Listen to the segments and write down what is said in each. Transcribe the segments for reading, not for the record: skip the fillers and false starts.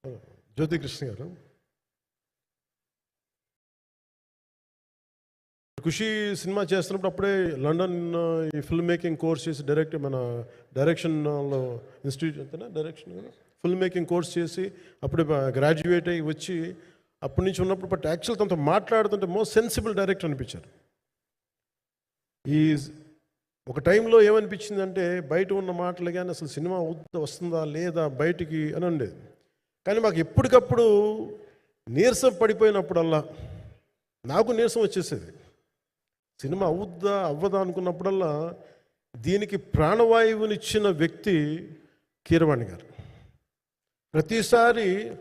జ్యోతికృష్ణ గారు, ఖుషి సినిమా చేస్తున్నప్పుడు అప్పుడే లండన్ ఈ ఫిల్మ్ మేకింగ్ కోర్స్ చేసి మన డైరెక్షన్లో ఇన్స్టిట్యూట్ అంతేనా డైరెక్షన్ ఫిల్మ్ మేకింగ్ కోర్స్ చేసి అప్పుడు గ్రాడ్యుయేట్ అయ్యి వచ్చి అప్పటి నుంచి ఉన్నప్పుడు బట్ యాక్చువల్ తనతో మాట్లాడుతుంటే మోస్ట్ సెన్సిబుల్ డైరెక్టర్ అనిపించారు. ఈ ఒక టైంలో ఏమనిపించిందంటే బయట ఉన్న మాటలు కానీ అసలు సినిమా వస్తుందా లేదా బయటికి అని ఉండేది. కానీ మాకు ఎప్పటికప్పుడు నీరసం పడిపోయినప్పుడల్లా నాకు నీరసం వచ్చేసేది. సినిమా అవుద్దా అవ్వదా అనుకున్నప్పుడల్లా దీనికి ప్రాణవాయువునిచ్చిన వ్యక్తి కీరవాణి గారు.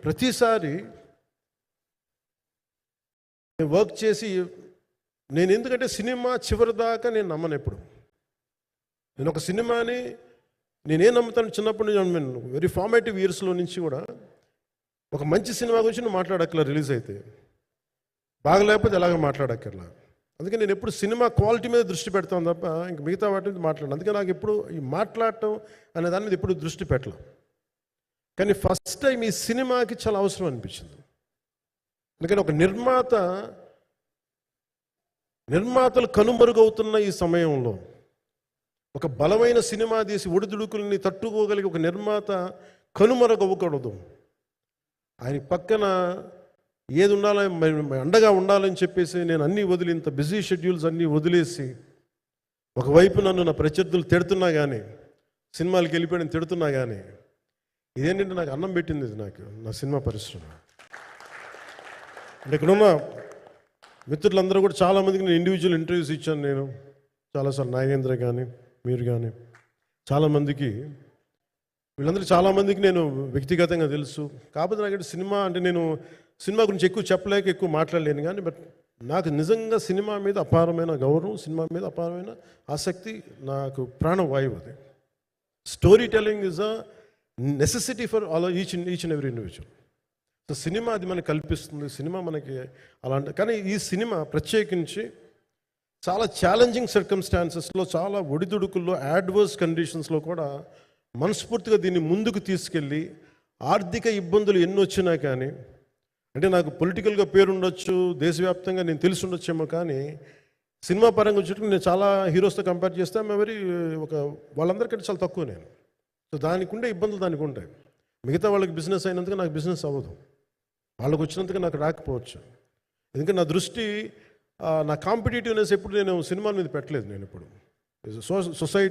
ప్రతిసారి వర్క్ చేసి నేను ఎందుకంటే సినిమా చివరి దాకా నేను నమ్మను. ఎప్పుడు నేను ఒక సినిమాని నేనేం నమ్ముతాను, చిన్నప్పటి నుంచి వెరీ ఫార్మేటివ్ ఇయర్స్లో నుంచి కూడా ఒక మంచి సినిమా గురించి నువ్వు మాట్లాడక్కర్లా, రిలీజ్ అయితే బాగలేకపోతే ఎలాగ మాట్లాడక్కర్లా. అందుకే నేను ఎప్పుడు సినిమా క్వాలిటీ మీద దృష్టి పెడతాను తప్ప ఇంక మిగతా వాటి మీద మాట్లాడను. అందుకే నాకు ఎప్పుడు ఈ మాట్లాడటం అనే దాని మీద ఎప్పుడు దృష్టి పెట్టలేం. కానీ ఫస్ట్ టైం ఈ సినిమాకి చాలా అవసరం అనిపించింది. ఎందుకంటే ఒక నిర్మాతలు కనుమరుగవుతున్న ఈ సమయంలో ఒక బలమైన సినిమా తీసి ఒడిదుడుకుల్ని తట్టుకోగలిగి ఒక నిర్మాత కనుమరుగవ్వకూడదు. ఆయన పక్కన ఏది ఉండాలని అండగా ఉండాలని చెప్పేసి నేను అన్నీ వదిలి ఇంత బిజీ షెడ్యూల్స్ అన్నీ వదిలేసి ఒకవైపు నన్ను నా ప్రత్యర్థులు తిడుతున్నా కానీ సినిమాలకు వెళ్ళిపోయిన తిడుతున్నా కానీ ఇదేంటంటే నాకు అన్నం పెట్టింది ఇది నాకు నా సినిమా పరిశ్రమ. అంటే ఇక్కడున్న మిత్రులందరూ కూడా చాలామందికి నేను ఇండివిజువల్ ఇంటర్వ్యూస్ ఇచ్చాను. నేను చాలాసార్లు నాగేంద్ర కానీ మీరు కానీ చాలామందికి వీళ్ళందరూ చాలామందికి నేను వ్యక్తిగతంగా తెలుసు. కాకపోతే నాకు సినిమా అంటే నేను సినిమా గురించి ఎక్కువ చెప్పలేక ఎక్కువ మాట్లాడలేను. కానీ బట్ నాకు నిజంగా సినిమా మీద అపారమైన గౌరవం, సినిమా మీద అపారమైన ఆసక్తి, నాకు ప్రాణవాయువు అది. Story telling is a necessity for each and every individual. So cinema అది మనకు కల్పిస్తుంది, సినిమా మనకి అలాంటి. కానీ ఈ సినిమా ప్రత్యేకించి చాలా ఛాలెంజింగ్ సర్కమ్స్టాన్సెస్లో, చాలా ఒడిదుడుకుల్లో, యాడ్వర్స్ కండిషన్స్లో కూడా మనస్ఫూర్తిగా దీన్ని ముందుకు తీసుకెళ్ళి ఆర్థిక ఇబ్బందులు ఎన్ని వచ్చినా కానీ, అంటే నాకు పొలిటికల్గా పేరుండొచ్చు, దేశవ్యాప్తంగా నేను తెలిసి ఉండొచ్చేమో, కానీ సినిమా పరంగా వచ్చేటప్పుడు నేను చాలా హీరోస్తో కంపేర్ చేస్తే వాళ్ళందరికంటే చాలా తక్కువ నేను. సో దానికి ఉండే ఇబ్బందులు దానికి ఉంటాయి. మిగతా వాళ్ళకి బిజినెస్ అయినందుకు నాకు బిజినెస్ అవ్వదు, వాళ్ళకి వచ్చినందుకు నాకు రాకపోవచ్చు. ఎందుకంటే నా దృష్టి, నా కాంపిటేటివ్నెస్ ఎప్పుడు నేను సినిమా మీద పెట్టలేదు. నేను ఇప్పుడు సొసైటీ